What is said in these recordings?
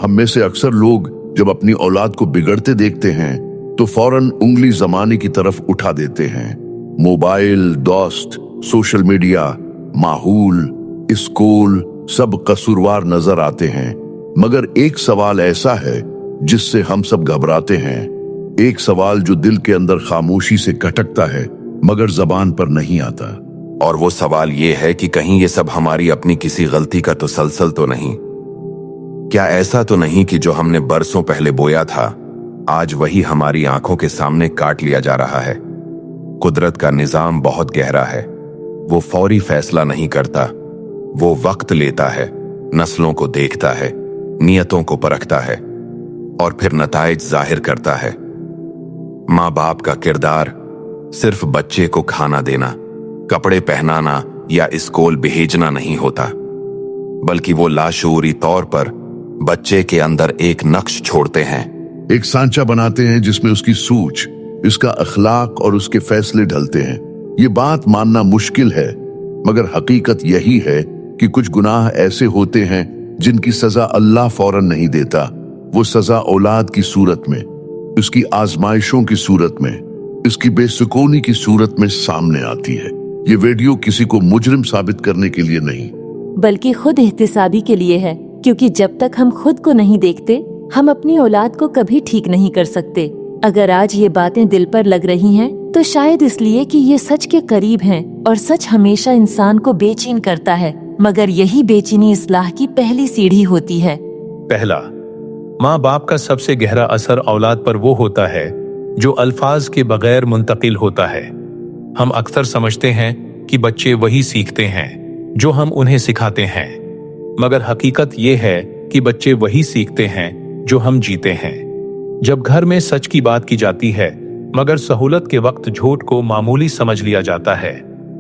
हम में से अक्सर लोग जब अपनी औलाद को बिगड़ते देखते हैं तो फौरन उंगली जमाने की तरफ उठा देते हैं। मोबाइल, दोस्त, सोशल मीडिया, माहौल, स्कूल सब कसूरवार नजर आते हैं। मगर एक सवाल ऐसा है जिससे हम सब घबराते हैं, एक सवाल जो दिल के अंदर खामोशी से खटकता है मगर जबान पर नहीं आता। और वो सवाल ये है कि कहीं ये सब हमारी अपनी किसी गलती का तसलसल तो नहीं? क्या ऐसा तो नहीं कि जो हमने बरसों पहले बोया था आज वही हमारी आंखों के सामने काट लिया जा रहा है? कुदरत का निजाम बहुत गहरा है। वो फौरी फैसला नहीं करता, वो वक्त लेता है, नस्लों को देखता है, नियतों को परखता है और फिर नताइज जाहिर करता है। माँ बाप का किरदार सिर्फ बच्चे को खाना देना, कपड़े पहनाना या स्कूल भेजना नहीं होता, बल्कि वो लाशऊरी तौर पर बच्चे के अंदर एक नक्श छोड़ते हैं, एक सांचा बनाते हैं जिसमें उसकी सोच, इसका अखलाक और उसके फैसले ढलते हैं। ये बात मानना मुश्किल है मगर हकीकत यही है कि कुछ गुनाह ऐसे होते हैं जिनकी सजा अल्लाह फौरन नहीं देता। वो सजा औलाद की सूरत में, उसकी आजमाइशों की सूरत में, इसकी बेसुकूनी की सूरत में सामने आती है। ये वीडियो किसी को मुजरिम साबित करने के लिए नहीं बल्कि खुद एहतिसाबी के लिए है, क्योंकि जब तक हम खुद को नहीं देखते हम अपनी औलाद को कभी ठीक नहीं कर सकते। अगर आज ये बातें दिल पर लग रही हैं तो शायद इसलिए कि ये सच के करीब हैं और सच हमेशा इंसान को बेचैन करता है, मगर यही बेचैनी इस्लाह की पहली सीढ़ी होती है। पहला, माँ बाप का सबसे गहरा असर औलाद पर वो होता है जो अल्फाज के बगैर मुंतकिल होता है। हम अक्सर समझते हैं कि बच्चे वही सीखते हैं जो हम उन्हें सिखाते हैं, मगर हकीकत ये है कि बच्चे वही सीखते हैं जो हम जीते हैं। जब घर में सच की बात की जाती है मगर सहूलत के वक्त झूठ को मामूली समझ लिया जाता है,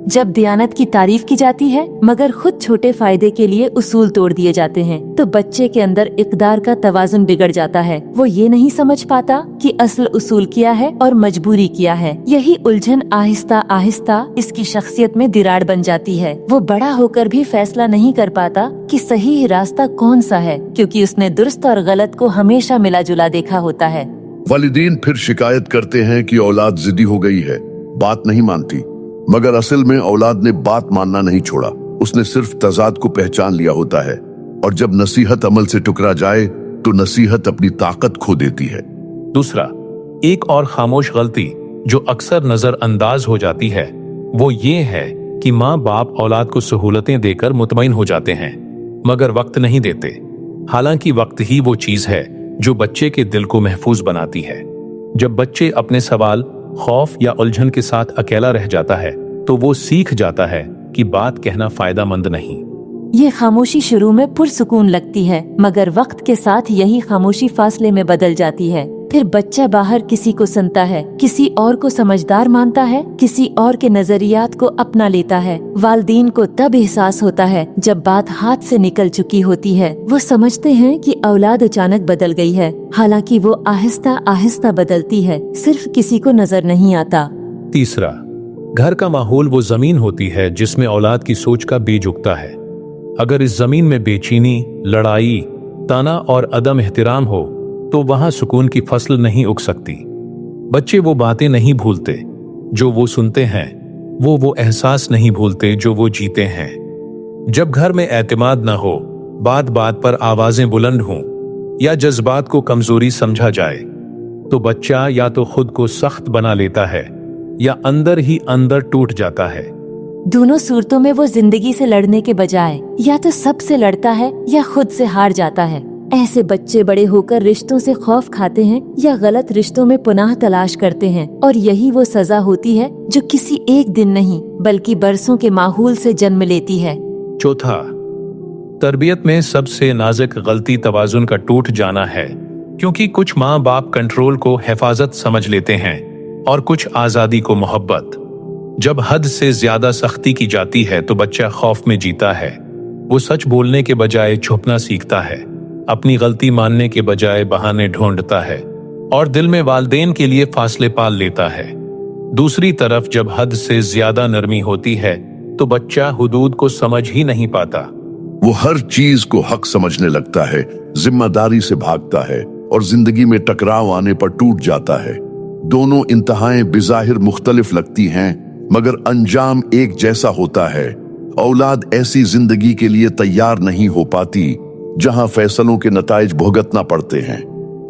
जब दियानत की तारीफ की जाती है मगर खुद छोटे फायदे के लिए उसूल तोड़ दिए जाते हैं, तो बच्चे के अंदर इक़दार का तवाज़ुन बिगड़ जाता है। वो ये नहीं समझ पाता कि असल उसूल क्या है और मजबूरी क्या है। यही उलझन आहिस्ता आहिस्ता इसकी शख्सियत में दरार बन जाती है। वो बड़ा होकर भी फैसला नहीं कर पाता कि सही रास्ता कौन सा है, क्योंकि उसने दुरुस्त और गलत को हमेशा मिला जुला देखा होता है। वालिदीन फिर शिकायत करते हैं कि औलाद जिद्दी हो गई है, बात नहीं मानती, मगर असल में औलाद ने बात मानना नहीं छोड़ा, उसने सिर्फ तजाद को पहचान लिया होता है। और जब नसीहत अमल से टकरा जाए तो नसीहत अपनी ताकत खो देती है। दूसरा, एक और खामोश गलती जो अक्सर नजरअंदाज हो जाती है वो ये है कि माँ बाप औलाद को सहूलतें देकर मुतमईन हो जाते हैं मगर वक्त नहीं देते। हालांकि वक्त ही वो चीज है जो बच्चे के दिल को महफूज बनाती है। जब बच्चे अपने सवाल, खौफ या उलझन के साथ अकेला रह जाता है तो वो सीख जाता है कि बात कहना फायदेमंद नहीं। ये खामोशी शुरू में पुरसुकून लगती है, मगर वक्त के साथ यही खामोशी फासले में बदल जाती है। फिर बच्चा बाहर किसी को सुनता है, किसी और को समझदार मानता है, किसी और के नजरियात को अपना लेता है। वालिदीन को तब एहसास होता है जब बात हाथ से निकल चुकी होती है। वो समझते हैं कि औलाद अचानक बदल गई है, हालांकि वो आहिस्ता आहिस्ता बदलती है, सिर्फ किसी को नजर नहीं आता। तीसरा, घर का माहौल वो जमीन होती है जिसमें औलाद की सोच का बीज उगता है। अगर इस जमीन में बेचैनी, लड़ाई, ताना और अदम एहतराम हो तो वहां सुकून की फसल नहीं उग सकती। बच्चे वो बातें नहीं भूलते जो वो सुनते हैं, वो एहसास नहीं भूलते जो वो जीते हैं। जब घर में एतमाद न हो, बात बात पर आवाजें बुलंद हों या जज्बात को कमजोरी समझा जाए तो बच्चा या तो खुद को सख्त बना लेता है या अंदर ही अंदर टूट जाता है। दोनों सूरतों में वो जिंदगी से लड़ने के बजाय या तो सबसे लड़ता है या खुद से हार जाता है। ऐसे बच्चे बड़े होकर रिश्तों से खौफ खाते हैं या गलत रिश्तों में पुनः तलाश करते हैं, और यही वो सजा होती है जो किसी एक दिन नहीं बल्कि बरसों के माहौल से जन्म लेती है। चौथा, तरबियत में सबसे नाजुक गलती तवाजुन का टूट जाना है, क्योंकि कुछ माँ बाप कंट्रोल को हिफाजत समझ लेते हैं और कुछ आजादी को मोहब्बत। जब हद से ज्यादा सख्ती की जाती है तो बच्चा खौफ में जीता है। वो सच बोलने के बजाय छुपना सीखता है, अपनी गलती मानने के बजाय बहाने ढूंढता है और दिल में वालिदैन के लिए फासले पाल लेता है। दूसरी तरफ जब हद से ज्यादा नरमी होती है तो बच्चा हुदूद को समझ ही नहीं पाता। वो हर चीज को हक समझने लगता है, जिम्मेदारी से भागता है और जिंदगी में टकराव आने पर टूट जाता है। दोनों इंतहाएं बिज़ाहिर मुख्तलिफ लगती हैं, मगर अंजाम एक जैसा होता है। औलाद ऐसी जिंदगी के लिए तैयार नहीं हो पाती जहां फैसलों के नताइज भुगतना पड़ते हैं।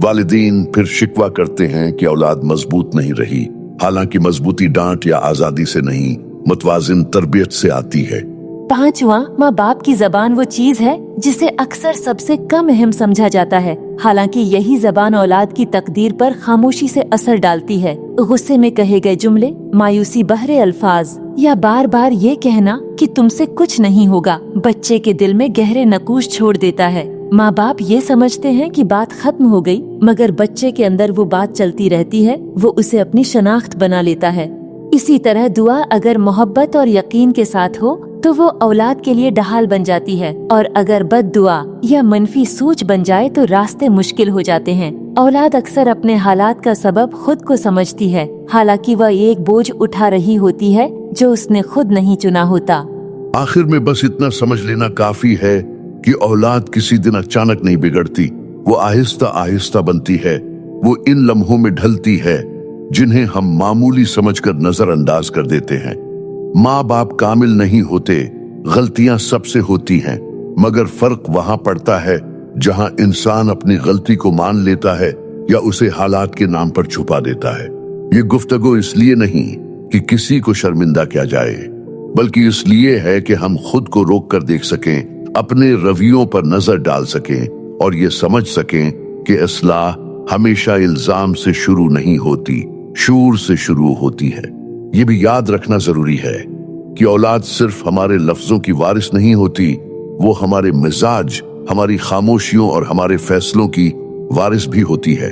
वालिदीन फिर शिकवा करते हैं कि औलाद मजबूत नहीं रही, हालांकि मजबूती डांट या आजादी से नहीं, मुतवाजिन तरबियत से आती है। 5वां, माँ बाप की जबान वो चीज है जिसे अक्सर सबसे कम अहम समझा जाता है, हालांकि यही जबान औलाद की तकदीर पर खामोशी से असर डालती है। गुस्से में कहे गए जुमले, मायूसी बहरे अल्फाज या बार बार ये कहना कि तुमसे कुछ नहीं होगा, बच्चे के दिल में गहरे नकूश छोड़ देता है। माँ बाप ये समझते हैं कि बात खत्म हो गई, मगर बच्चे के अंदर वो बात चलती रहती है, वो उसे अपनी शनाख्त बना लेता है। इसी तरह दुआ अगर मोहब्बत और यकीन के साथ हो तो वो औलाद के लिए ढाल बन जाती है, और अगर बद्दुआ या मनफी सोच बन जाए तो रास्ते मुश्किल हो जाते हैं। औलाद अक्सर अपने हालात का सबब खुद को समझती है, हालांकि वह एक बोझ उठा रही होती है जो उसने खुद नहीं चुना होता। आखिर में बस इतना समझ लेना काफी है कि औलाद किसी दिन अचानक नहीं बिगड़ती, वो आहिस्ता आहिस्ता बनती है। वो इन लम्हों में ढलती है जिन्हें हम मामूली समझकर नजरअंदाज कर देते हैं। माँ बाप कामिल नहीं होते, गलतियां सबसे होती हैं, मगर फर्क वहां पड़ता है जहां इंसान अपनी गलती को मान लेता है या उसे हालात के नाम पर छुपा देता है। ये गुफ्तगू इसलिए नहीं कि किसी को शर्मिंदा किया जाए, बल्कि इसलिए है कि हम खुद को रोक कर देख सकें, अपने रवैयों पर नजर डाल सकें और ये समझ सकें कि इस्लाह हमेशा इल्जाम से शुरू नहीं होती, शूर से शुरू होती है। ये भी याद रखना जरूरी है कि औलाद सिर्फ हमारे लफ्जों की वारिस नहीं होती, वो हमारे मिजाज, हमारी खामोशियों और हमारे फैसलों की वारिस भी होती है।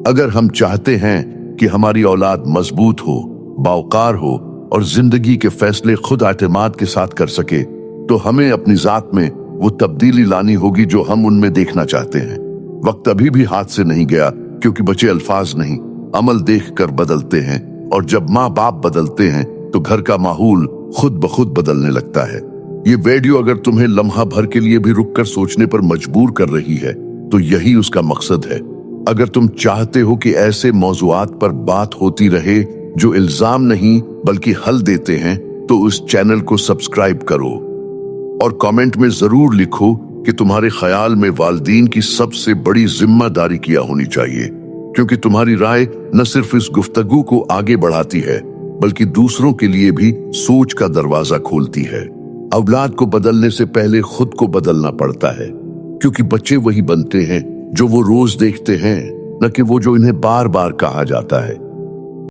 अगर हम चाहते हैं कि हमारी औलाद मजबूत हो, बावकार हो और जिंदगी के फैसले खुद एतमाद के साथ कर सके, तो हमें अपनी जात में वो तब्दीली लानी होगी जो हम उनमें देखना चाहते हैं। वक्त अभी भी हाथ से नहीं गया, क्योंकि बच्चे अल्फाज नहीं, अमल देख कर बदलते हैं, और जब माँ बाप बदलते हैं तो घर का माहौल खुद ब खुद बदलने लगता है। ये वीडियो अगर तुम्हें लम्हा भर के लिए भी रुक कर सोचने पर मजबूर कर रही है तो यही उसका मकसद है। अगर तुम चाहते हो कि ऐसे मौजुआत पर बात होती रहे जो इल्जाम नहीं बल्कि हल देते हैं, तो उस चैनल को सब्सक्राइब करो और कमेंट में जरूर लिखो कि तुम्हारे ख्याल में वालिदीन की सबसे बड़ी जिम्मेदारी क्या होनी चाहिए, क्योंकि तुम्हारी राय न सिर्फ इस गुफ्तगू को आगे बढ़ाती है बल्कि दूसरों के लिए भी सोच का दरवाजा खोलती है। औलाद को बदलने से पहले खुद को बदलना पड़ता है, क्योंकि बच्चे वही बनते हैं जो वो रोज देखते हैं, न कि वो जो इन्हें बार बार कहा जाता है।